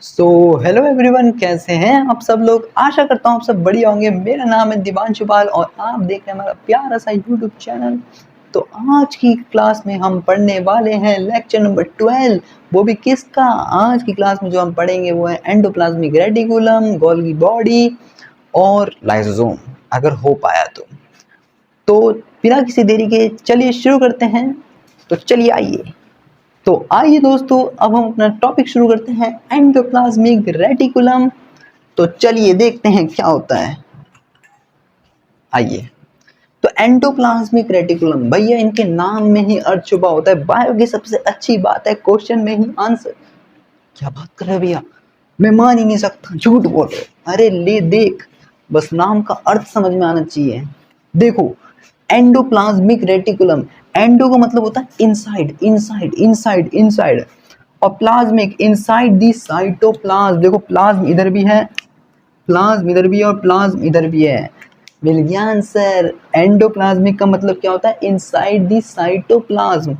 So hello everyone, कैसे हैं आप सब लोग। आशा करता हूँ आप सब बढ़िया होंगे। मेरा नाम है दिवांशु पाल और आप देख रहे हैं हमारा प्यारा सा यूट्यूब चैनल। तो आज की क्लास में हम पढ़ने वाले हैं लेक्चर नंबर 12। वो भी किसका? आज की क्लास में जो हम पढ़ेंगे वो है एंडोप्लाज्मिक रेटिकुलम, गोल्गी बॉडी और लाइसोसोम, अगर हो पाया तो बिना किसी देरी के चलिए शुरू करते हैं। तो चलिए आइए दोस्तों, अब हम अपना टॉपिक शुरू करते हैं, एंडोप्लाज्मिक रेटिकुलम। तो चलिए देखते हैं क्या होता है। आइए, तो एंडोप्लाज्मिक रेटिकुलम, भैया इनके नाम में ही अर्थ छुपा होता है। बायो की सबसे अच्छी बात है क्वेश्चन में ही आंसर। क्या बात कर रहे हैं भैया, मैं मान ही नहीं सकता, झूठ बोल रहे। अरे ले देख, बस नाम का अर्थ समझ में आना चाहिए। देखो, एंडोप्लाज्मिक रेटिकुलम, एंडो का मतलब होता है इनसाइड, इनसाइड, इनसाइड, इनसाइड, और प्लाज्मिक इनसाइड दी साइटोप्लाज्म। देखो प्लाज्म इधर भी है, प्लाज्म इधर भी है और प्लाज्म इधर भी है। मिल गया आंसर। एंडोप्लाज्मिक का मतलब क्या होता है? Inside the cytoplasm.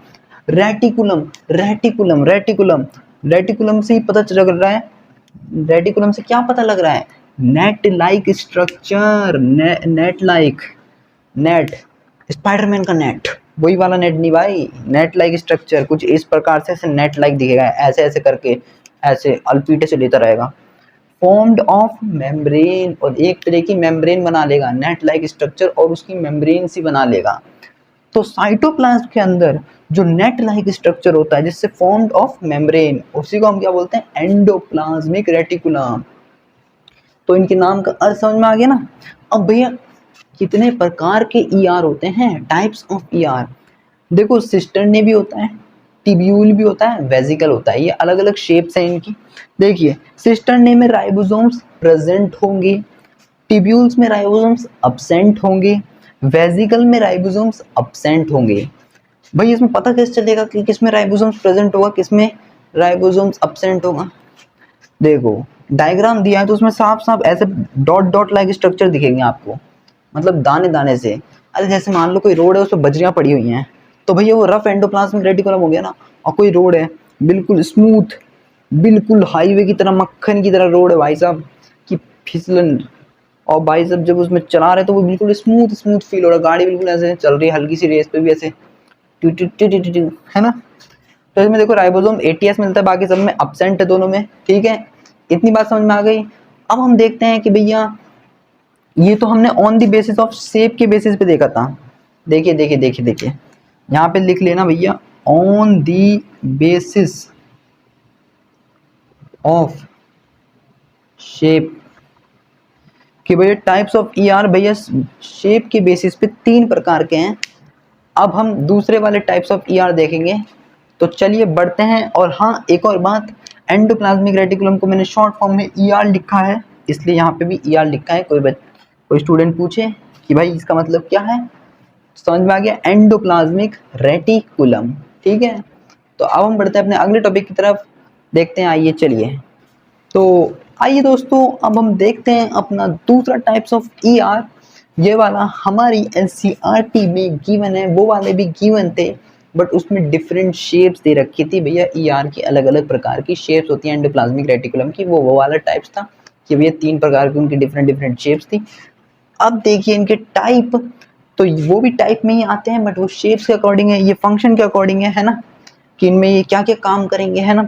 Reticulum, reticulum, reticulum, reticulum से ही पता चल रहा है, रेटिकुलम से क्या पता लग रहा है? Net like structure, net like, net, Spiderman का नेट, वही वाला नेट नहीं भाई। नेट लाइक स्ट्रक्चर कुछ इस प्रकार से, नेट लाइक दिखेगा, ऐसे ऐसे करके, ऐसे अल्पीटे से लेता रहेगा। फॉर्म्ड ऑफ मेम्ब्रेन, और एक तरह की मेम्ब्रेन बना लेगा, नेट लाइक स्ट्रक्चर और उसकी मेम्ब्रेन सी बना लेगा। तो साइटोप्लाज्म के अंदर जो नेट लाइक स्ट्रक्चर होता है जिससे फॉर्म्ड ऑफ मेम्ब्रेन, उसी को हम क्या बोलते हैं? Endoplasmic reticulum. तो इनके नाम का अर्थ समझ में आ गया ना। अब भैया कितने प्रकार के ईआर होते हैं, टाइप्स ऑफ ईआर। देखो, सिस्टर्ने भी होता है, टिब्यूल भी होता है, वेजिकल होता है, ये अलग अलग शेप्स हैं इनकी। देखिए, सिस्टर्ने में राइबोसोम्स प्रेजेंट होंगे, टिब्यूल्स में राइबोसोम्स अब्सेंट होंगे, वेजिकल में राइबोसोम्स अब्सेंट होंगे। भाई इसमें पता कैसे चलेगा कि किसमें राइबोसोम्स प्रेजेंट होगा, किसमें राइबोसोम्स अब्सेंट होगा? देखो, डायग्राम दिया है तो उसमें साफ साफ ऐसे डॉट डॉट लाइक स्ट्रक्चर दिखेंगे आपको, मतलब दाने दाने से। अरे जैसे मान लो कोई रोड है, उस पर बजरियां पड़ी हुई हैं, तो भैया वो रफ एंडोप्लाज्मिक रेटिकुलम हो गया ना। और कोई रोड है बिल्कुल स्मूथ, बिल्कुल हाईवे की तरह, मक्खन की तरह रोड है भाई साहब, कि फिसलन, और भाई साहब जब उसमें चला रहे तो वो बिल्कुल स्मूथ स्मूथ फील हो रहा है, गाड़ी बिल्कुल ऐसे चल रही है, हल्की सी रेस पे भी ऐसे two two two two two, है ना। तो इसमें देखो राइबोसोम एटीएस मिलता है, बाकी सब में अब्सेंट है, दोनों में। ठीक है, इतनी बात समझ में आ गई। अब हम देखते हैं कि भैया ये तो हमने on the basis of shape के बेसिस पे देखा था। देखिए देखिए देखिए देखिए, यहाँ पे लिख लेना भैया, on the basis of shape कि भैया टाइप्स ऑफ ईआर, भैया शेप के बेसिस पे 3 प्रकार के हैं। अब हम दूसरे वाले टाइप्स ऑफ ईआर देखेंगे। तो चलिए बढ़ते हैं। और हाँ, एक और बात, एंडोप्लाज्मिक रेटिकुलम को मैंने शॉर्ट फॉर्म में ईआर लिखा है, इसलिए यहाँ पे भी ईआर लिखा है। कोई स्टूडेंट पूछे कि भाई इसका मतलब क्या है, समझ में आ गया? Endoplasmic reticulum. ठीक है, तो अब हम बढ़ते हैं अपने अगले टॉपिक की तरफ, देखते हैं। आइए चलिए, तो आइए दोस्तों, अब हम देखते हैं अपना दूसरा टाइप्स ऑफ ईआर। ये वाला हमारी एनसीईआरटी में गिवन है, वो वाले भी गिवन थे, बट उसमें डिफरेंट शेप्स दे रखी थी भैया। ईआर की अलग अलग प्रकार की शेप्स होती हैं एंडोप्लाज्मिक रेटिकुलम की, वो वाला टाइप्स था कि भैया 3 प्रकार की उनकी डिफरेंट डिफरेंट शेप्स थी। अब देखिए इनके टाइप, तो वो भी टाइप में ही आते हैं, बट वो शेप्स के अकॉर्डिंग है, ये फंक्शन के अकॉर्डिंग है ना, कि इनमें ये क्या क्या काम करेंगे, है ना।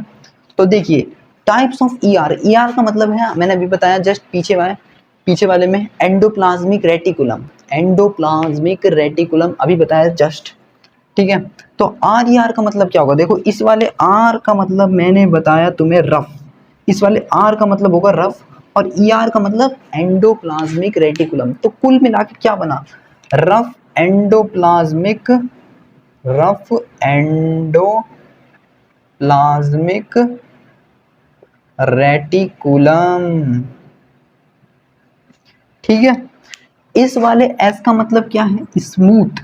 तो देखिए, टाइप्स ऑफ ईआर, ईआर का मतलब है, मैंने अभी बताया जस्ट पीछे वाले में एंडोप्लाज्मिक रेटिकुलम, एंडोप्लाज्मिक रेटिकुलम अभी बताया जस्ट। ठीक है, तो आर ई आर का मतलब क्या होगा? देखो, इस वाले आर का मतलब मैंने बताया तुम्हें रफ, इस वाले आर का मतलब होगा रफ, और ई आर का मतलब एंडोप्लाज्मिक रेटिकुलम। तो कुल मिला के क्या बना? Rough endoplasmic, rough endoplasmic reticulum. ठीक है, इस वाले एस का मतलब क्या है? स्मूथ,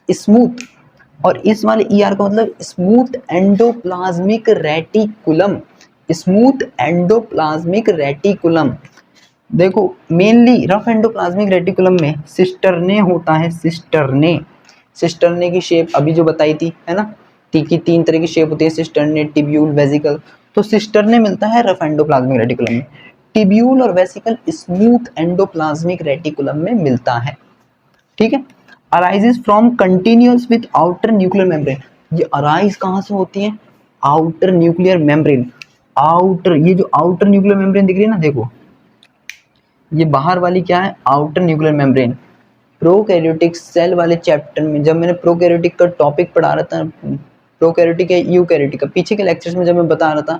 स्मूथ, और इस वाले ई आर का मतलब smooth endoplasmic reticulum, smooth endoplasmic reticulum. देखो, मेनली रफ एंडोप्लाज्मिक रेटिकुलम में सिस्टर्ने होता है, सिस्टर्ने, सिस्टर्ने की शेप अभी जो बताई थी, है ना, कि 3 तरह की शेप होती है, सिस्टर्ने, टिब्यूल, वेजिकल। तो सिस्टरने मिलता है रफ एंडोप्लाज्मिक रेटिकुलम में, टिब्यूल और वेसिकल स्मूथ एंडोप्लाज्मिक रेटिकुलम में मिलता है। ठीक है। Arises from continuous with outer nuclear membrane, ये अराइज कहाँ से होती है, आउटर न्यूक्लियर मेम्ब्रेन। आउटर, ये जो आउटर न्यूक्लियर मेम्ब्रेन दिख रही है ना, देखो ये बाहर वाली क्या है, outer nuclear membrane. Prokaryotic cell वाले चैप्टर में जब मैंने प्रोकैरियोटिक का टॉपिक पढ़ा रहा था, प्रोकैरियोटिक या यूकैरियोटिक का, पीछे के लेक्चर्स में जब मैं बता रहा था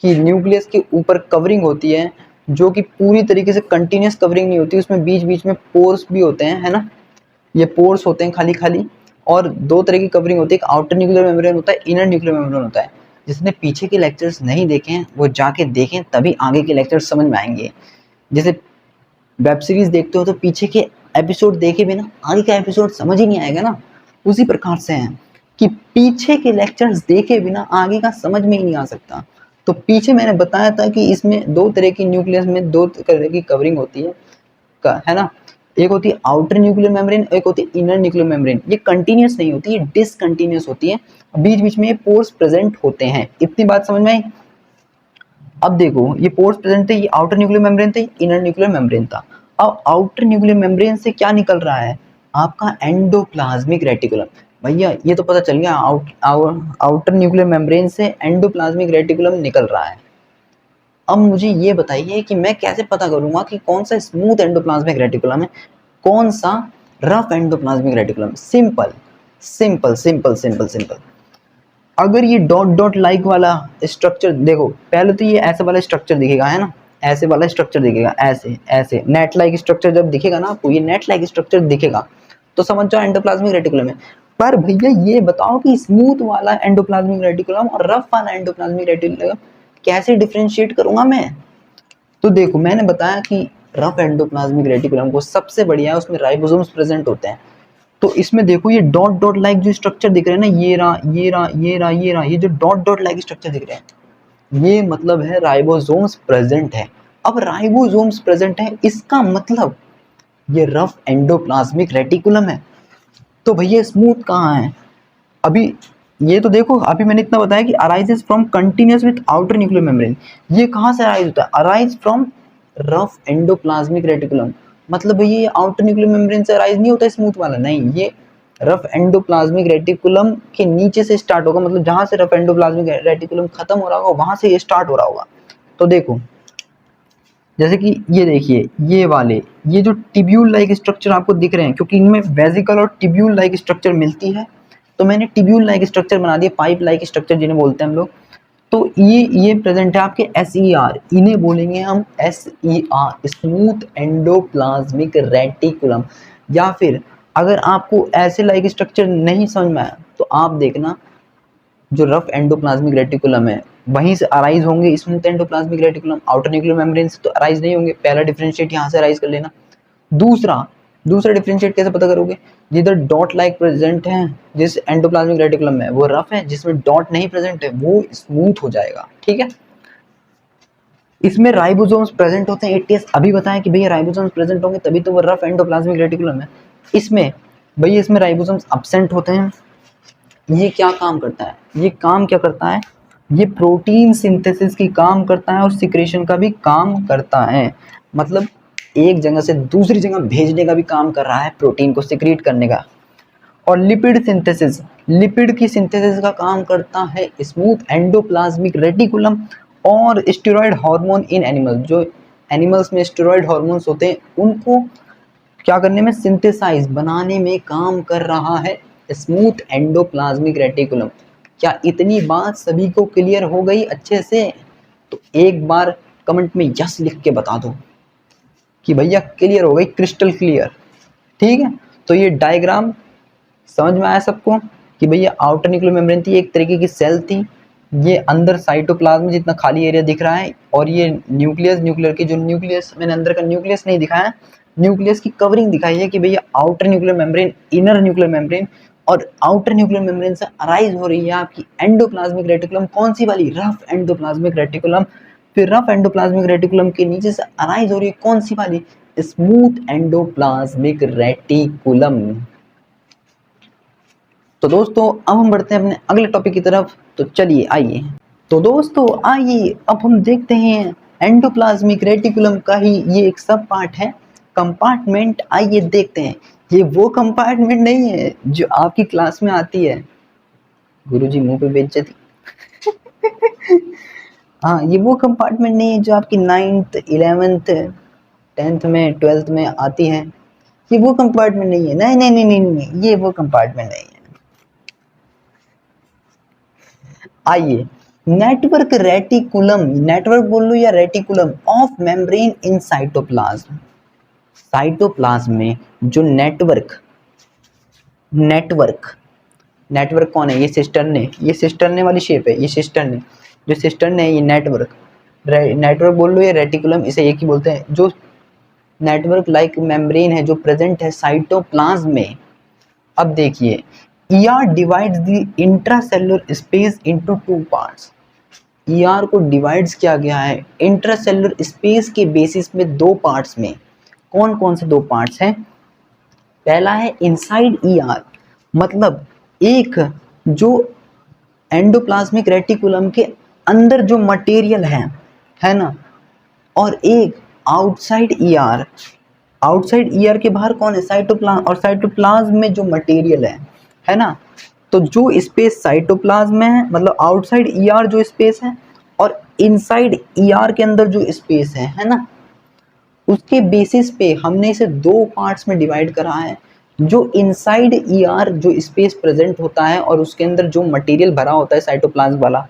कि न्यूक्लियस के ऊपर कवरिंग होती है जो कि पूरी तरीके से कंटिन्यूस कवरिंग नहीं होती, उसमें बीच बीच में पोर्स भी होते हैं, है ना, ये पोर्स होते हैं खाली खाली। और दो तरह की कवरिंग होती है, एक आउटर न्यूक्लियर मेम्ब्रेन होता है, इनर न्यूक्लियर मेम्ब्रेन होता है। जिसने पीछे के लेक्चर्स नहीं देखे हैं वो जाके देखें, तभी आगे के लेक्चर्स समझ में आएंगे। जैसे वेब सीरीज देखते हो तो पीछे के एपिसोड देखे बिना आगे का एपिसोड समझ ही नहीं आएगा ना, उसी प्रकार से है कि पीछे के लेक्चर्स देखे बिना आगे का समझ में ही नहीं आ सकता। तो पीछे मैंने बताया था कि इसमें दो तरह की न्यूक्लियस में दो तरह की कवरिंग होती है ना, एक होती है आउटर न्यूक्लियर मेम्ब्रेन, एक होती है इनर न्यूक्लियर मेम्ब्रेन। ये कंटिन्यूस नहीं होती, ये डिसकंटिन्यूस होती है, बीच बीच में पोर्स प्रेजेंट होते हैं। इतनी बात समझ में आई। अब देखो ये पोर्स प्रेजेंट थे, ये आउटर न्यूक्लियर मेम्ब्रेन थे, इनर न्यूक्लियर मेम्ब्रेन था। अब आउटर न्यूक्लियर मेम्ब्रेन से क्या निकल रहा है, आपका एंडोप्लाज्मिक रेटिकुलम। भैया ये तो पता चल गया, आउटर न्यूक्लियर मेम्ब्रेन से एंडोप्लाज्मिक रेटिकुलम निकल रहा है। अब मुझे ये बताइए कि मैं कैसे पता करूंगा कि कौन सा स्मूथ एंडोप्लाज्मिक रेटिकुलम है, कौन सा rough endoplasmic reticulum. Simple simple simple simple simple. अगर ये डॉट डॉट लाइक वाला स्ट्रक्चर देखो, पहले तो ये ऐसे वाला स्ट्रक्चर दिखेगा, है ना, ऐसे वाला स्ट्रक्चर दिखेगा, ऐसे ऐसे नेट लाइक स्ट्रक्चर जब दिखेगा ना आपको, ये नेट लाइक स्ट्रक्चर दिखेगा तो समझ जाओ एंडोप्लाज्मिक रेटिकुलम है। पर भैया ये बताओ कि स्मूथ वाला एंडोप्लाज्मिक रेटिकुलम और रफ वाला एंडोप्लाज्मिक रेटिकुलम कैसे डिफरेंशिएट करूंगा मैं। तो देखो मैंने बताया कि रफ एंडोप्लाज्मिक रेटिकुलम को सबसे बढ़िया है, उसमें राइबोसोम्स प्रेजेंट होते हैं। तो इसमें देखो ये डॉट डॉट लाइक जो स्ट्रक्चर दिख रहे हैं ना, ये रहा ये रहा ये रहा ये रहा, ये जो डॉट डॉट लाइक स्ट्रक्चर दिख रहे हैं ये मतलब है राइबोसोम्स प्रेजेंट है। अब राइबोसोम्स प्रेजेंट है इसका मतलब ये रफ एंडोप्लाज्मिक रेटिकुलम है। तो भैया स्मूथ कहाँ है, अभी ये तो देखो, अभी मैंने इतना बताया कि arises from continuous with outer nuclear membrane. ये कहाँ से अराइज होता है, arise from rough endoplasmic reticulum. मतलब भैया ये आउटर न्यूक्लियर मेम्ब्रेन से अराइज नहीं होता स्मूथ वाला, नहीं, ये रफ एंडोप्लाज्मिक रेटिकुलम के नीचे से स्टार्ट होगा, मतलब जहां से रफ एंडोप्लाज्मिक रेटिकुलम खत्म हो रहा होगा वहां से ये स्टार्ट हो रहा होगा। तो देखो जैसे कि ये देखिए ये वाले, ये जो टिब्यूल लाइक स्ट्रक्चर आपको दिख रहे हैं, क्योंकि इनमें वेसिकल और टिब्यूल लाइक स्ट्रक्चर मिलती है, तो मैंने टिब्यूल लाइक स्ट्रक्चर बना दिया, पाइप लाइक स्ट्रक्चर जिन्हें बोलते हैं हम लोग। तो ये प्रेजेंट है आपके SER, इन्हें बोलेंगे हम SER, स्मूथ एंडोप्लाज्मिक रेटिकुलम। या फिर अगर आपको ऐसे लाइक स्ट्रक्चर नहीं समझ में आया तो आप देखना जो रफ एंडोप्लाज्मिक रेटिकुलम है वहीं से अराइज होंगे smooth endoplasmic reticulum, outer nuclear membrane से तो अराइज नहीं होंगे। पहला डिफरेंशिएट यहाँ से अराइज कर लेना। दूसरा दूसरा डिफरेंशिएट कैसे पता करोगे, जिधर डॉट लाइक प्रेजेंट है जिस एंडोप्लाज्मिक रेटिकुलम में वो रफ है, जिसमें डॉट नहीं प्रेजेंट है वो स्मूथ हो जाएगा। ठीक है। इसमें राइबोसोम्स प्रेजेंट होते हैं 80s, अभी बताया कि भैया राइबोसोम्स प्रेजेंट होंगे तभी तो वो रफ एंडोप्लाज्मिक रेटिकुलम है। इसमें भैया इसमें राइबोसोम्स एब्सेंट होते हैं। ये क्या काम करता है, ये काम क्या करता है, ये प्रोटीन सिंथेसिस की काम करता है और सिक्रेशन का भी काम करता है। मतलब एक जगह से दूसरी जगह भेजने का भी काम कर रहा है, प्रोटीन को सिक्रीट करने का। और लिपिड सिंथेसिस, लिपिड की सिंथेसिस का काम करता है स्मूथ एंडोप्लाज्मिक रेटिकुलम। और स्टेरॉइड हार्मोन इन एनिमल्स, जो एनिमल्स में स्टेरॉइड हार्मोन्स होते हैं उनको क्या करने में, सिंथेसाइज बनाने में काम कर रहा है स्मूथ एंडोप्लाज्मिक रेटिकुलम। क्या इतनी बात सभी को क्लियर हो गई अच्छे से? तो एक बार कमेंट में यस लिख के बता दो कि भैया क्लियर हो गई, क्रिस्टल क्लियर। ठीक है। तो ये डायग्राम समझ में आया सबको कि भैया आउटर न्यूक्लियर मेम्ब्रेन थी, एक तरीके की सेल थी, ये अंदर साइटोप्लाज्म जितना खाली एरिया दिख रहा है, और ये न्यूक्लियस, न्यूक्लियर की जो न्यूक्लियस, मैंने अंदर का न्यूक्लियस नहीं दिखाया, न्यूक्लियस की कवरिंग दिखाई है कि भैया outer nuclear membrane, inner nuclear membrane, और आउटर न्यूक्लियर मेम्ब्रेन से अराइज हो रही है आपकी एंडोप्लाज्मिक रेटिकुलम। कौन सी वाली, रफ एंडोप्लाज्मिक रेटिकुलम। फिर रफ एंडोप्लाज्मिक रेटिकुलम के नीचे से अराइज हो रही है कौन सी वाली, स्मूथ एंडोप्लाज्मिक रेटिकुलम। तो दोस्तों अब हम बढ़ते हैं अपने अगले टॉपिक की तरफ, तो चलिए आइए। तो दोस्तों आइए अब हम देखते हैं एंडोप्लाज्मिक रेटिकुलम का ही ये एक सब पार्ट है, कंपार्टमेंट। आइए देखते हैं। ये वो कंपार्टमेंट नहीं है जो आपकी क्लास में आती है। गुरुजी मुंह पे बेइज्जती। हाँ, ये वो कंपार्टमेंट नहीं है जो आपकी 9th 11th 10th में 12th में आती है। ये वो कंपार्टमेंट नहीं है। नहीं नहीं नहीं नहीं नहीं, ये वो कंपार्टमेंट नहीं है। आइए, नेटवर्क रेटिकुलम, नेटवर्क बोल लो या reticulum of membrane in cytoplasm. Cytoplasm में जो नेटवर्क नेटवर्क नेटवर्क कौन है? ये सिस्टर्ने, ये सिस्टर्ने वाली शेप है, ये सिस्टर्ने, जो सिस्टर्ने है ये नेटवर्क। नेटवर्क बोल लो या रेटिकुलम, इसे एक ही बोलते हैं। जो नेटवर्क लाइक मेम्ब्रेन है जो प्रेजेंट है साइटोप्लाज्म में। अब देखिए, ER divides the intracellular space into 2 parts. ER को डिवाइड्स किया गया है इंट्रासेलुलर स्पेस के बेसिस में 2 पार्ट्स में। कौन कौन से 2 पार्ट्स हैं? पहला है इनसाइड ER, मतलब एक जो एंडोप्लाज्मिक रेटिकुलम के अंदर जो मटेरियल है ना, और एक आउटसाइड ER। आउटसाइड ER के बाहर कौन है? साइटोप्लाज्म। और साइटोप्लाज्म में जो मटेरियल है ना, तो जो स्पेस साइटोप्लाज्म में है, मतलब आउटसाइड ER जो स्पेस है, और इनसाइड ER के अंदर जो स्पेस है ना, उसके बेसिस पे हमने इसे 2 पार्ट्स में डिवाइड करा है। जो इनसाइड ER जो स्पेस प्रेजेंट होता है और उसके अंदर जो मटेरियल भरा होता है साइटोप्लाज्म वाला,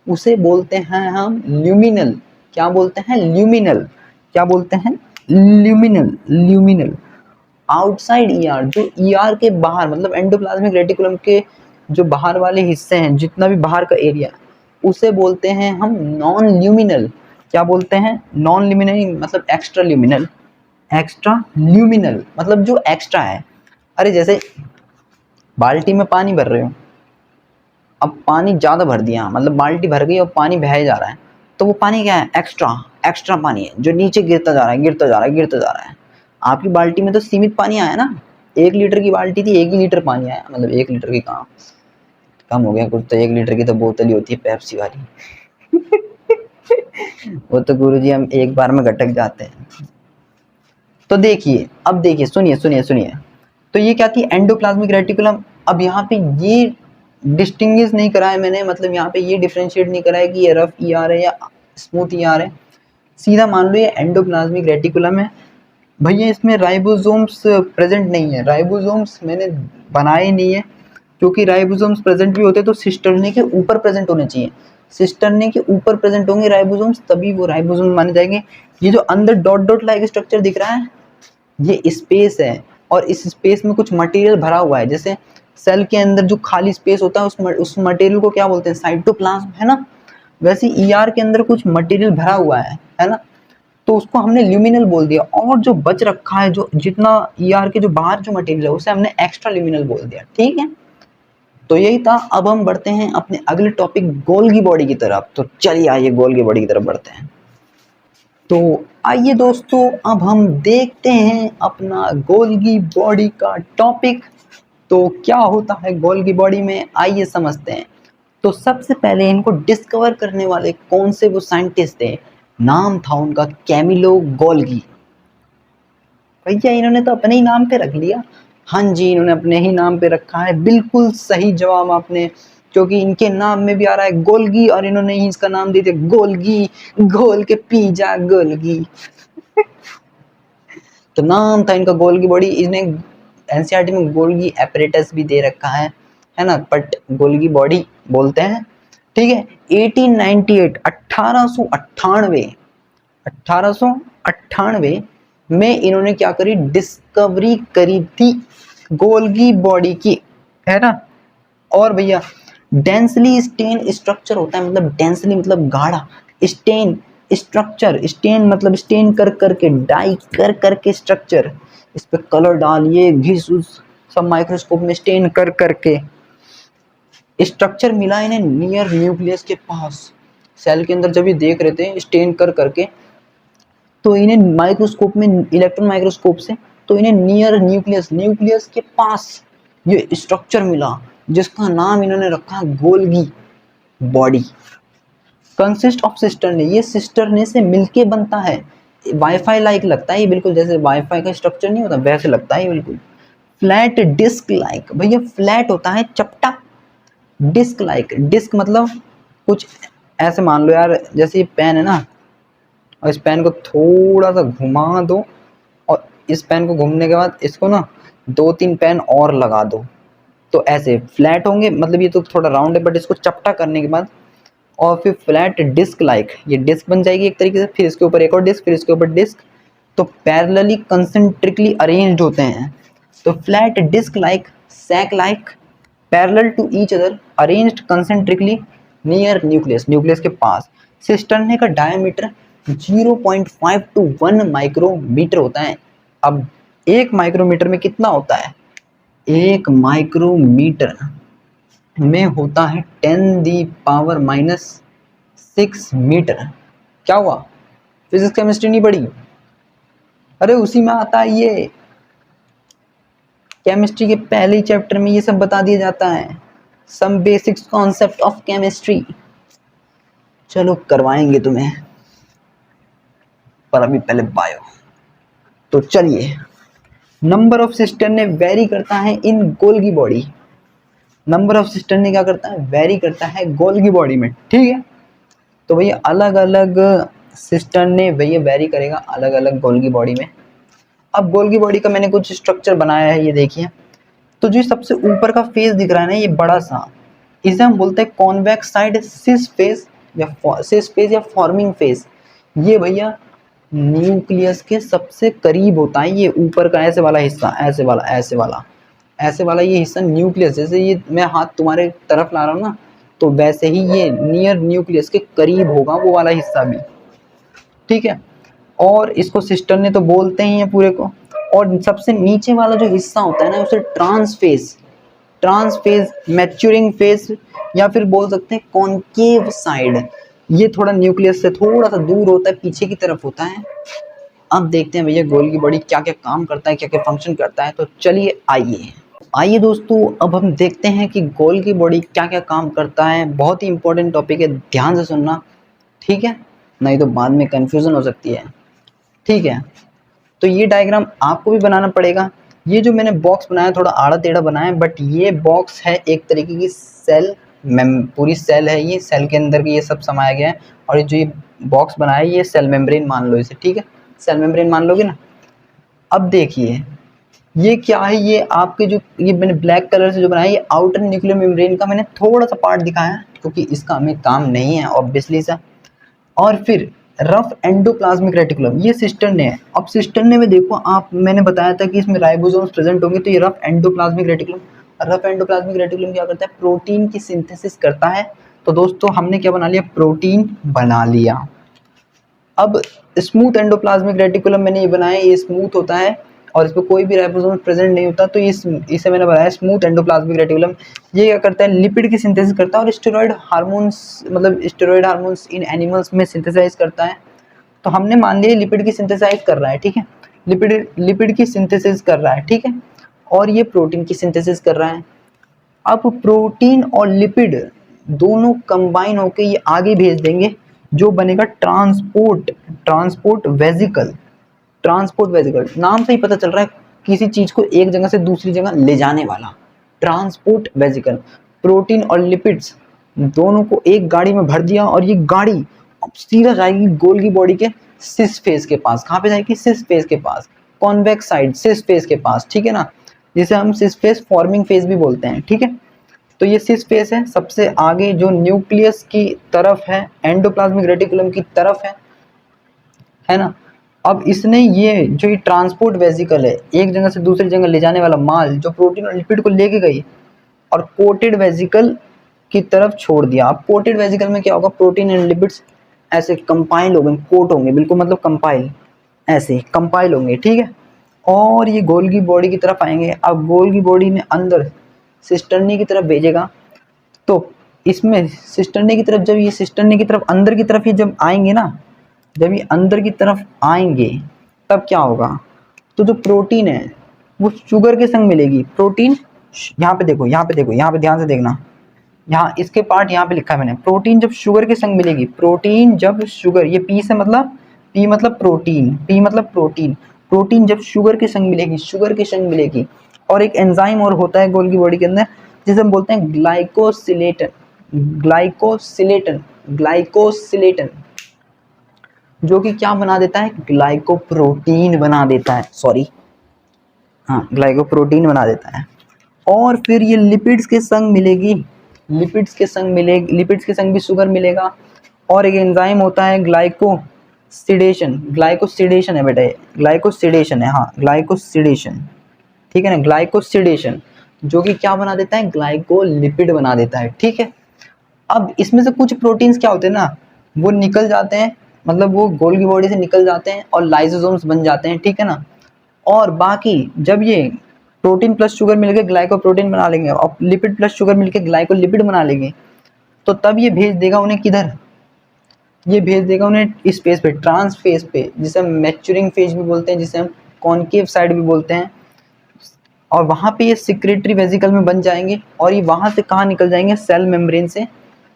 उसे बोलते हैं हम ल्यूमिनल। क्या बोलते हैं? ल्यूमिनल। क्या बोलते हैं? ल्यूमिनल। ल्यूमिनल। आउटसाइड ER जो ER के बाहर, मतलब एंडोप्लाज्मिक रेटिकुलम के जो बाहर वाले हिस्से हैं, जितना भी बाहर का एरिया, उसे बोलते हैं हम नॉन ल्यूमिनल। क्या बोलते हैं? नॉन ल्यूमिनल, मतलब एक्स्ट्रा ल्यूमिनल। एक्स्ट्रा ल्यूमिनल मतलब जो एक्स्ट्रा है। अरे जैसे बाल्टी में पानी भर रहे हो, अब पानी ज़्यादा भर दिया, मतलब बाल्टी भर गई और पानी बह जा रहा है, तो वो पानी क्या है? एक्स्ट्रा। एक्स्ट्रा पानी है जो नीचे गिरता जा रहा है, गिरता जा रहा है, गिरता जा रहा है। आपकी बाल्टी में तो सीमित पानी आया ना, 1 लीटर की बाल्टी थी, 1 ही लीटर पानी आया, मतलब 1 लीटर की कहाँ, कम हो गया कुछ, तो 1 लीटर की तो बोतल ही होती है पेप्सी वाली। वो तो गुरुजी हम एक बार में गटक जाते हैं। तो देखिए, अब देखिए, सुनिए सुनिए सुनिए। तो ये क्या थी? Endoplasmic reticulum. अब यहाँ पे ये डिस्टिंग्विश नहीं करा है मैंने, मतलब यहाँ पे ये डिफरेंशिएट नहीं करा है कि ये रफ ER है या स्मूथ ER है। सीधा मान लो ये एंडोप्लाज्मिक रेटिकुलम है। भैया इसमें राइबोसोम्स प्रेजेंट नहीं है। राइबोसोम्स मैंने बनाए नहीं है, क्योंकि राइबोसोम्स प्रेजेंट भी होते तो सिस्टर्ने के ऊपर प्रेजेंट होने चाहिए। सिस्टर्ने के ऊपर प्रेजेंट होंगे राइबोसोम्स, तभी वो राइबोसोम माने जाएंगे। ये जो अंदर डॉट डॉट लाइक स्ट्रक्चर दिख रहा है, ये स्पेस है, और इस स्पेस में कुछ मटेरियल भरा हुआ है। जैसे सेल के अंदर जो खाली स्पेस होता है, उस मटेरियल को क्या बोलते हैं? साइटोप्लाज्म, है ना। वैसे ER के अंदर कुछ मटेरियल भरा हुआ है ना, तो उसको हमने ल्यूमिनल बोल दिया। और जो बच रखा है, जो जितना ER के जो बाहर जो मटेरियल है, उसे हमने एक्स्ट्रा ल्यूमिनल बोल दिया। ठीक है, तो यही था। अब हम बढ़ते हैं अपने अगले टॉपिक गोल्गी बॉडी की तरफ। तो चलिए आइए गोल्गी बॉडी की तरफ बढ़ते हैं। तो आइए दोस्तों, अब हम देखते हैं अपना गोल्गी बॉडी का टॉपिक। तो क्या होता है गोल्गी बॉडी में, आइए समझते हैं। तो सबसे पहले इनको डिस्कवर करने वाले कौन से वो साइंटिस्ट थे? नाम था उनका कैमिलो गोल्गी। भैया इन्होंने तो अपने ही नाम पे रख लिया। हाँ जी, इन्होंने अपने ही नाम पे रखा है। बिल्कुल सही जवाब आपने, क्योंकि इनके नाम में भी आ रहा है गोल्गी, और इन्होंने ही इसका नाम दे दिया गोल्गी। गोल के पिज्जा गोल्गी। तो नाम था इनका गोल्गी बॉडी। इन्हें एनसीईआरटी में गोल्गी एपरेटस भी दे रखा है ना, बट गोल्गी बॉडी बोलते हैं। ठीक है, 1898 1898 में इन्होंने क्या करी? डिस्कवरी करी थी गोल्गी बॉडी की, है ना। और भैया डेंसली स्टेन स्ट्रक्चर होता है, मतलब डेंसली मतलब गाढ़ा, स्टेन स्ट्रक्चर, स्टेन मतलब स्टेन कर करके, डाई कर करके स्ट्रक्चर, इस पे कलर डालिए, घिस उस सब माइक्रोस्कोप में स्टेन कर करके स्ट्रक्चर मिला इन्हें नियर न्यूक्लियस के पास। सेल के अंदर जब ये देख रहे थे स्टेन कर करके, तो इन्हें माइक्रोस्कोप में, इलेक्ट्रॉन माइक्रोस्कोप से, तो इन्हें नियर न्यूक्लियस के पास ये स्ट्रक्चर मिला, जिसका नाम इन्होंने रखा गोल्गी बॉडी। कंसिस्ट ऑफ सिस्टरने, ये सिस्टरने से मिलके बनता है। वाईफाई लाइक लगता है ये, बिल्कुल जैसे वाईफाई का स्ट्रक्चर नहीं होता वैसे लगता है ये बिल्कुल। फ्लैट डिस्क लाइक, भैया फ्लैट होता है चपटा। डिस्क लाइक, डिस्क मतलब कुछ ऐसे मान लो यार, जैसे ये पेन है ना, और इस पेन को थोड़ा सा घुमा दो, और इस पेन को घूमने के बाद इसको ना 2-3 पेन और लगा दो, तो ऐसे फ्लैट होंगे। मतलब ये तो थोड़ा राउंड है, बट इसको चपटा करने के बाद और फिर फ्लैट डिस्क लाइक, ये डिस्क बन जाएगी एक तरीके से, फिर इसके ऊपर एक और डिस्क, फिर इसके ऊपर डिस्क, तो पैरेलली कंसेंट्रिकली अरेंज्ड होते हैं। तो flat disc like, sac like, parallel to each other, arranged concentrically near nucleus, nucleus के पास। सिस्टर्ने का डायमीटर 0.5 to 1 माइक्रोमीटर होता है। अब 1 माइक्रोमीटर में कितना होता है? 1 माइक्रोमीटर में होता है 10⁻⁻6 मीटर। क्या हुआ? फिजिक्स केमिस्ट्री नहीं पढ़ी? अरे उसी में आता है ये, केमिस्ट्री के पहले ही चैप्टर में ये सब बता दिया जाता है, some basics concept of chemistry. चलो करवाएंगे तुम्हें, पर अभी पहले बायो। तो चलिए, नंबर ऑफ सिस्टर्ने वेरी करता है in Golgi body. Number of cisternae क्या करता है? वेरी करता है गोल्गी बॉडी में, ठीक है। तो भैया अलग अलग सिस्टर्ने भैया वेरी करेगा अलग अलग गोल्गी बॉडी में। अब गोल्गी बॉडी का मैंने कुछ स्ट्रक्चर बनाया है, ये देखिए। तो जो सबसे ऊपर का फेस दिख रहा है ना, ये बड़ा सा, इसे हम बोलते हैं कॉन्वेक्स साइड सिस फेस या फॉर्मिंग फेस। ये भैया न्यूक्लियस के सबसे करीब होता है, ये ऊपर का ऐसे वाला हिस्सा, ऐसे वाला ये हिस्सा न्यूक्लियस, जैसे ये मैं हाथ तुम्हारे तरफ ला रहा हूँ ना, तो वैसे ही ये नियर न्यूक्लियस के करीब होगा वो वाला हिस्सा भी, ठीक है। और इसको सिस्टर्ने तो बोलते ही हैं पूरे को। और सबसे नीचे वाला जो हिस्सा होता है ना, उसे ट्रांसफेज, मैच्योरिंग फेज, या फिर बोल सकते हैं कॉनकेव साइड। ये थोड़ा न्यूक्लियस से थोड़ा सा दूर होता है, पीछे की तरफ होता है। अब देखते हैं भैया गोल्गी बॉडी क्या क्या काम करता है, क्या क्या फंक्शन करता है। तो चलिए आइए दोस्तों, अब हम देखते हैं कि गोल्गी बॉडी क्या क्या काम करता है। बहुत ही इंपॉर्टेंट टॉपिक है, ध्यान से सुनना, ठीक है, नहीं तो बाद में कंफ्यूजन हो सकती है, ठीक है। तो ये डायग्राम आपको भी बनाना पड़ेगा। ये जो मैंने बॉक्स बनाया थोड़ा आड़ा टेढ़ा बनाया है, बट ये बॉक्स है एक तरीके की सेल, पूरी सेल है, ये सेल के अंदर ये सब समाया गया है। और ये जो ये बॉक्स बनाया है ये सेल मेम्ब्रेन मान लो इसे, ठीक है, सेल मेम्ब्रेन मान लोगे ना। अब देखिए ये क्या है, ये आपके जो ये मैंने ब्लैक कलर से जो बनाया, ये आउटर न्यूक्लियर मेम्ब्रेन का मैंने थोड़ा सा पार्ट दिखाया क्योंकि इसका हमें काम नहीं है ऑब्वियसली सा। और फिर रफ एंडोप्लाज्मिक रेटिकुलम, ये सिस्टर्ने है। अब सिस्टर्ने में देखो आप, मैंने बताया था कि इसमें राइबोसोम्स प्रेजेंट होंगे, तो ये rough endoplasmic reticulum, rough endoplasmic reticulum क्या करता है? प्रोटीन की सिंथेसिस करता है। तो दोस्तों हमने क्या बना लिया? प्रोटीन बना लिया। अब स्मूथ एंडोप्लाज्मिक रेटिकुलम मैंने ये बनाया, ये स्मूथ होता है और इस पर कोई भी राइबोसोम प्रेजेंट नहीं होता, तो इसे मैंने बनाया स्मूथ एंडोप्लाज्मिक रेटिकुलम। ये क्या करता है? लिपिड की सिंथेसिस करता है और स्टेरॉइड हार्मोन्स, मतलब स्टेरॉइड हार्मोन्स इन एनिमल्स में सिंथेसाइज करता है। तो हमने मान लिया लिपिड की सिंथेसाइज कर रहा है, ठीक है, लिपिड की सिंथेसिस कर रहा है, ठीक है, और ये प्रोटीन की सिंथेसिस कर रहा है। अब प्रोटीन और लिपिड दोनों कंबाइन होकर ये आगे भेज देंगे, जो बनेगा ट्रांसपोर्ट वेजिकल। ट्रांसपोर्ट वेजिकल नाम से ही पता चल रहा है, किसी चीज को एक जगह से दूसरी जगह ले जाने वाला, ट्रांसपोर्ट वेजिकल। प्रोटीन और लिपिड्स दोनों को एक गाड़ी में भर दिया और ये गाड़ी अब सीधा जाएगी गोल्गी बॉडी के सिस फेस के पास। कहाँ पे जाएगी? सिस फेस के पास, कॉन्वेक्स साइड सिस फेस के पास, ठीक है ना, जिसे हम सिस फेस फॉर्मिंग फेस भी बोलते हैं, ठीक है। तो ये सिस फेस है, सबसे आगे जो न्यूक्लियस की तरफ है, एंडोप्लाज्मिक रेटिकुलम की तरफ है ना। अब इसने ये जो ये ट्रांसपोर्ट वेजिकल है, एक जगह से दूसरी जगह ले जाने वाला माल, जो प्रोटीन और लिपिड को लेके गई और कोटेड वेजिकल की तरफ छोड़ दिया। अब कोटेड वेजिकल में क्या होगा? प्रोटीन एंड लिपिड्स ऐसे कंपाइल होंगे, कोट होंगे, बिल्कुल मतलब कंपाइल, ऐसे कंपाइल होंगे, ठीक है। और ये गोल्गी बॉडी की तरफ आएंगे। अब गोल्गी बॉडी ने अंदर सिस्टर्नी की तरफ भेजेगा, तो इसमें सिस्टर्नी की तरफ, जब ये सिस्टर्नी की तरफ अंदर की तरफ ये जब आएंगे ना, जब ये अंदर की तरफ आएंगे तब क्या होगा? तो जो प्रोटीन है वो शुगर के संग मिलेगी। प्रोटीन यहाँ पे देखो, यहाँ पे देखो, यहाँ पे ध्यान से देखना, यहाँ इसके पार्ट यहाँ पे लिखा है मैंने, प्रोटीन जब शुगर के संग मिलेगी, प्रोटीन जब शुगर, ये पी से मतलब, पी मतलब प्रोटीन, पी मतलब प्रोटीन, प्रोटीन जब शुगर के संग मिलेगी, शुगर के संग मिलेगी, और एक एंजाइम और होता है गोल्गी बॉडी के अंदर जिसे हम बोलते हैं ग्लाइकोसिलेटन, ग्लाइकोसिलेटन, ग्लाइकोसिलेटन, जो कि क्या बना देता है, ग्लाइकोप्रोटीन बना देता है, सॉरी हाँ ग्लाइकोप्रोटीन बना देता है। और फिर ये लिपिड्स के संग मिलेगी, लिपिड्स के संग मिलेगी, लिपिड्स के संग भी शुगर मिलेगा, और एक एंजाइम होता है ग्लाइकोसिडेशन, ग्लाइकोसिडेशन है बेटा, ग्लाइकोसिडेशन है, हाँ ग्लाइकोसिडेशन, ठीक है ना, ग्लाइकोसिडेशन, जो कि क्या बना देता है, ग्लाइकोलिपिड बना देता है, ठीक है। अब इसमें से कुछ प्रोटीन्स क्या होते हैं ना, वो निकल जाते हैं, मतलब वो गोल्गी बॉडी से निकल जाते हैं और लाइसोसोम्स बन जाते हैं, ठीक है ना। और बाकी जब ये प्रोटीन प्लस शुगर मिलकर ग्लाइकोप्रोटीन बना लेंगे और लिपिड प्लस शुगर मिलकर ग्लाइकोलिपिड बना लेंगे, तो तब ये भेज देगा उन्हें किधर, ये भेज देगा उन्हें इस फेज पे, ट्रांस फेज पे, जिसे हम मैच्योरिंग फेज भी बोलते हैं, जिसे हम कॉन्केव साइड भी बोलते हैं। और वहाँ पे ये सिक्रेटरी वेसिकल में बन जाएंगे, और ये वहाँ से कहाँ निकल जाएंगे, सेल मेम्ब्रेन से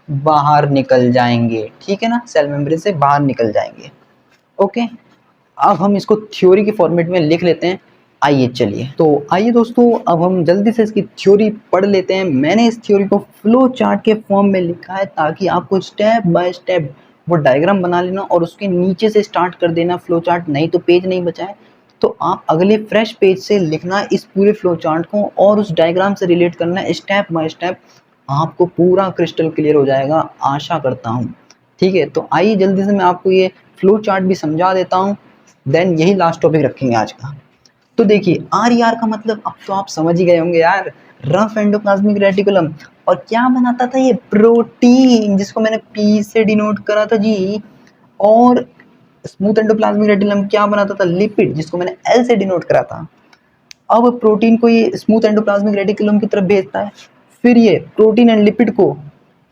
बाहर निकल जाएंगे, ठीक है ना, सेल मेम्ब्रेन से बाहर निकल जाएंगे। ओके, अब हम इसको थ्योरी के फॉर्मेट में लिख लेते हैं। आइए चलिए, तो आइए दोस्तों अब हम जल्दी से इसकी थ्योरी पढ़ लेते हैं। मैंने इस थ्योरी को फ्लो चार्ट के फॉर्म में लिखा है ताकि आपको स्टेप बाय स्टेप वो डायग्राम बना लेना और उसके नीचे से स्टार्ट कर देना फ्लो चार्ट, नहीं तो पेज नहीं बचा है तो आप अगले फ्रेश पेज से लिखना इस पूरे फ्लो चार्ट को और उस डायग्राम से रिलेट करना स्टेप बाय स्टेप, आपको पूरा क्रिस्टल क्लियर हो जाएगा, आशा करता हूँ। ठीक है, तो आइए जल्दी से मैं आपको ये फ्लो चार्ट भी समझा देता हूँ, देन यही लास्ट टॉपिक रखेंगे आज का। तो देखिए आर का मतलब अब तो आप समझ ही गए होंगे यार, रफ एंडोप्लाज्मिक रेटिकुलम। और क्या बनाता था ये, प्रोटीन, जिसको मैंने पी से डिनोट करा था जी। और स्मूथ एंडोप्लाज्मिक रेटिकुलम क्या बनाता था, लिपिड, जिसको मैंने एल से डिनोट करा था। अब प्रोटीन को ये स्मूथ एंडोप्लाज्मिक रेटिकुलम की तरफ भेजता है, फिर ये प्रोटीन एंड लिपिड को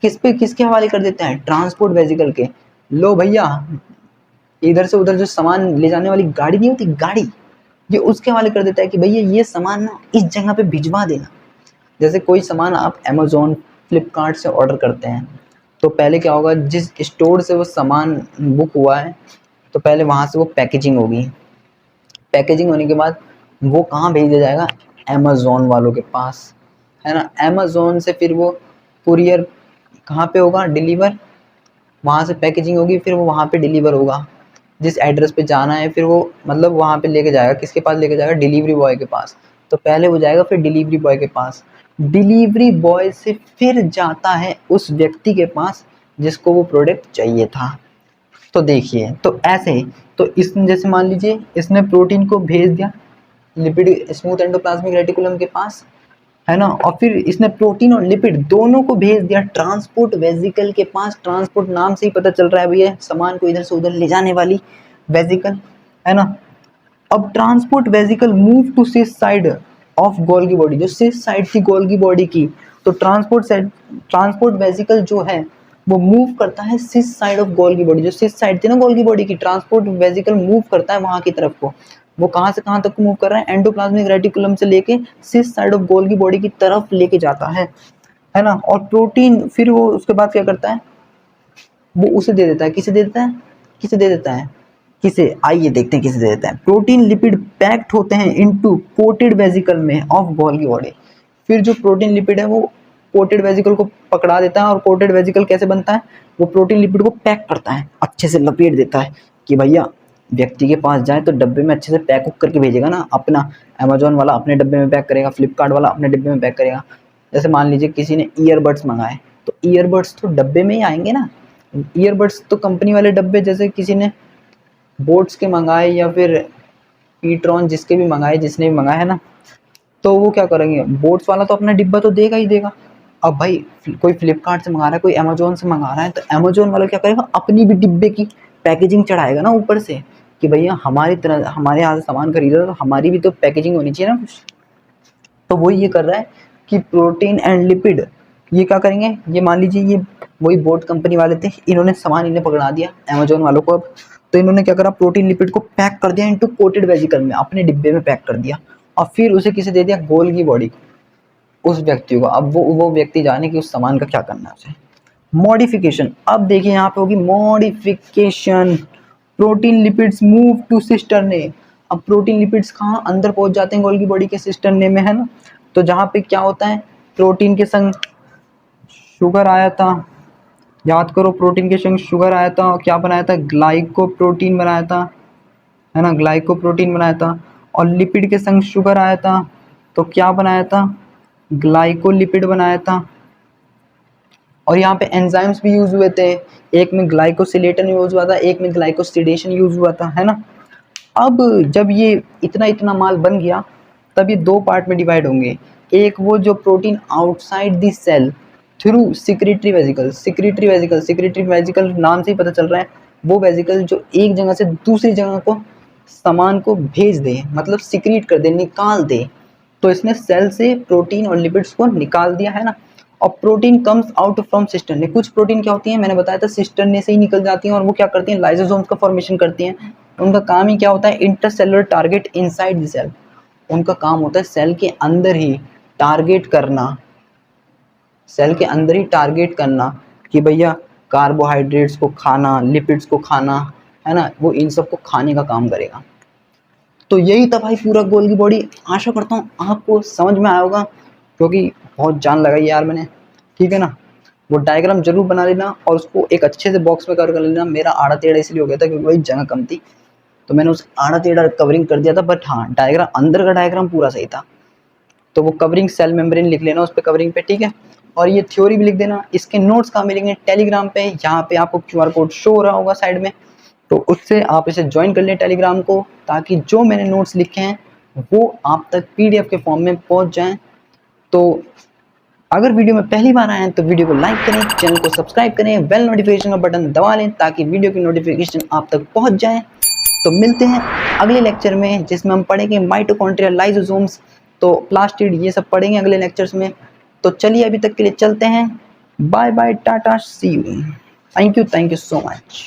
किसके हवाले कर देता है, ट्रांसपोर्ट वेसिकल के। लो भैया, इधर से उधर जो सामान ले जाने वाली गाड़ी नहीं होती, गाड़ी, ये उसके हवाले कर देता है कि भैया ये सामान ना इस जगह पे भिजवा देना। जैसे कोई सामान आप अमेजोन फ्लिपकार्ट से ऑर्डर करते हैं, तो पहले क्या होगा, जिस स्टोर से वो सामान बुक हुआ है तो पहले वहाँ से वो पैकेजिंग होगी, पैकेजिंग होने के बाद वो कहाँ भेज दिया जाएगा, अमेजोन वालों के पास, है ना। अमेजोन से फिर वो कुरियर कहाँ पे होगा, डिलीवर, वहाँ से पैकेजिंग होगी, फिर वो वहाँ पे डिलीवर होगा जिस एड्रेस पे जाना है, फिर वो मतलब वहाँ पे लेके जाएगा, किसके पास लेके जाएगा, डिलीवरी बॉय के पास। तो पहले वो जाएगा फिर डिलीवरी बॉय के पास, डिलीवरी बॉय से फिर जाता है उस व्यक्ति के पास जिसको वो प्रोडक्ट चाहिए था। तो देखिए, तो ऐसे ही, तो इसने जैसे मान लीजिए इसने प्रोटीन को भेज दिया लिपिड स्मूथ एंडोप्लाज्मिक रेटिकुलम के पास, है ना, और फिर इसने प्रोटीन और लिपिड दोनों को भेज दिया ट्रांसपोर्ट वेसिकल के पास। ट्रांसपोर्ट नाम से ही पता चल रहा है भैया, सामान को इधर से उधर ले जाने वाली वेसिकल, है ना। अब transport vesicle move to cis side of Golgi body, जो सिस साइड थी गोल्गी बॉडी की, तो ट्रांसपोर्ट वेसिकल जो है वो मूव करता है सिस साइड ऑफ गोल्गी बॉडी, जो सिस साइड थी ना गोल्गी बॉडी की, ट्रांसपोर्ट वेसिकल मूव करता है वहां की तरफ को। वो कहाँ से कहाँ तक मूव कर रहा है, एंडोप्लाज्मिक रेटिकुलम से लेके सिस साइड ऑफ गोल्गी बॉडी की तरफ लेके जाता है ना। और प्रोटीन फिर वो उसके बाद क्या करता है, वो उसे दे देता है, किसे दे देता है, किसे दे देता है, किसे, आइए देखते हैं किसे दे देता है। प्रोटीन लिपिड पैक्ड होते हैं इनटू कोटेड वेसिकल में ऑफ गोल्गी बॉडी। फिर जो प्रोटीन लिपिड है वो कोटेड वेसिकल को पकड़ा देता है, और कोटेड वेसिकल कैसे बनता है, वो प्रोटीन लिपिड को पैक करता है, अच्छे से लपेट देता है कि भैया व्यक्ति के पास जाए तो डब्बे में अच्छे से पैक करके भेजेगा ना। अपना अमेजोन वाला अपने डब्बे में पैक करेगा, फ्लिपकार्ट वाला अपने डब्बे में पैक करेगा। जैसे मान लीजिए किसी ने ईयरबड्स मंगाए, तो ईयरबड्स तो डब्बे में ही आएंगे ना, ईयरबड्स तो कंपनी वाले डब्बे, जैसे किसी ने बोट्स के मंगाए या फिर पीट्रॉन जिसके भी मंगाए, जिसने भी मंगाया है ना, तो वो क्या करेंगे, बोट्स वाला तो अपना डिब्बा तो देगा ही देगा। अब भाई कोई फ्लिपकार्ट से मंगा रहा है, कोई अमेजोन से मंगा रहा है, तो अमेजोन वाला क्या करेगा, अपनी भी डिब्बे की पैकेजिंग चढ़ाएगा ना ऊपर से कि भैया हमारी तरह, हमारे यहाँ से सामान खरीदा तो हमारी भी तो पैकेजिंग होनी चाहिए ना कुछ। तो वही ये कर रहा है कि प्रोटीन एंड लिपिड ये क्या करेंगे, ये मान लीजिए ये वही बोट कंपनी वाले थे, इन्होंने सामान इन्हें पकड़ा दिया अमेजोन वालों को। अब तो इन्होंने क्या करा, प्रोटीन लिपिड को पैक कर दिया इनटू कोटेड वेसिकल में, अपने डिब्बे में पैक कर दिया, और फिर उसे किसे दे दिया, गोल्गी बॉडी को। उस व्यक्ति को। अब वो व्यक्ति जाने कि उस सामान का क्या करना है उसे। मॉडिफिकेशन, अब देखिए यहाँ पे होगी modification. Protein lipids move to cisternae. अब प्रोटीन लिपिड्स कहाँ अंदर पहुंच जाते हैं गोल्गी बॉडी के सिस्टर्ने में, है ना। तो जहाँ पे क्या होता है, प्रोटीन के संग शुगर आया था, याद करो प्रोटीन के संग शुगर आया था, क्या बनाया था, ग्लाइकोप्रोटीन बनाया था, है ना, ग्लाइकोप्रोटीन बनाया था। और लिपिड के संग शुगर आया था तो क्या बनाया था, ग्लाइकोलिपिड बनाया था। और यहाँ पे एंजाइम्स भी यूज हुए थे, एक में ग्लाइकोसिलेटन यूज हुआ था, एक में ग्लाइकोसिडेशन यूज हुआ था, है ना। अब जब ये इतना इतना माल बन गया तब ये दो पार्ट में डिवाइड होंगे। एक वो जो protein outside the cell through secretory vesicle. Secretory vesicle नाम से ही पता चल रहा है, वो वेजिकल जो एक जगह से दूसरी जगह को सामान को भेज दे, मतलब सिक्रीट कर दे, निकाल दे। तो इसने सेल से प्रोटीन और लिपिड्स को निकाल दिया, है ना। और protein comes out from cisternae. कुछ प्रोटीन क्या होती हैं, मैंने बताया था सिस्टर्ने से ही निकल जाती हैं, और वो क्या करती हैं, लाइसोसोम्स का फॉर्मेशन करती हैं। उनका काम ही क्या होता है, intercellular target inside the cell. उनका काम होता है सेल के अंदर ही टारगेट करना, सेल के अंदर ही टारगेट करना कि भैया कार्बोहाइड्रेट्स को खाना, लिपिड्स को खाना, है ना, वो इन सब को खाने का काम करेगा। तो यही था भाई पूरा गोल्गी बॉडी। आशा करता हूँ आपको समझ में आया होगा, क्योंकि बहुत जान लगाई यार मैंने, ठीक है ना। वो डायग्राम जरूर बना लेना और उसको एक अच्छे से बॉक्स में कवर कर लेना। मेरा आड़ा टेढ़ा इसलिए हो गया था क्योंकि भाई जगह कम थी, तो मैंने उस आड़ा टेढ़ा कवरिंग कर दिया था। बट हाँ, डायग्राम अंदर का डायग्राम पूरा सही था। तो वो कवरिंग सेल मेम्ब्रेन लिख लेना उस पर कवरिंग पे, ठीक है। और ये थ्योरी भी लिख देना। इसके नोट्स कहाँ मिलेंगे, टेलीग्राम पे, यहाँ पे आपको QR कोड शो हो रहा होगा साइड में, तो उससे आप इसे ज्वाइन कर लें टेलीग्राम को, ताकि जो मैंने नोट्स लिखे हैं वो आप तक PDF के फॉर्म में पहुंच जाएं। तो अगर वीडियो में पहली बार आए हैं तो वीडियो को लाइक करें, चैनल को सब्सक्राइब करें, बेल नोटिफिकेशन का बटन दबा लें ताकि वीडियो की नोटिफिकेशन आप तक पहुंच जाए। तो मिलते हैं अगले लेक्चर में, जिसमें हम पढ़ेंगे माइटोकॉन्ड्रिया, लाइसोसोम्स, तो प्लास्टिड, ये सब पढ़ेंगे अगले लेक्चर्स में। तो चलिए अभी तक के लिए चलते हैं, बाय बाय, टाटा, see you, thank you so much.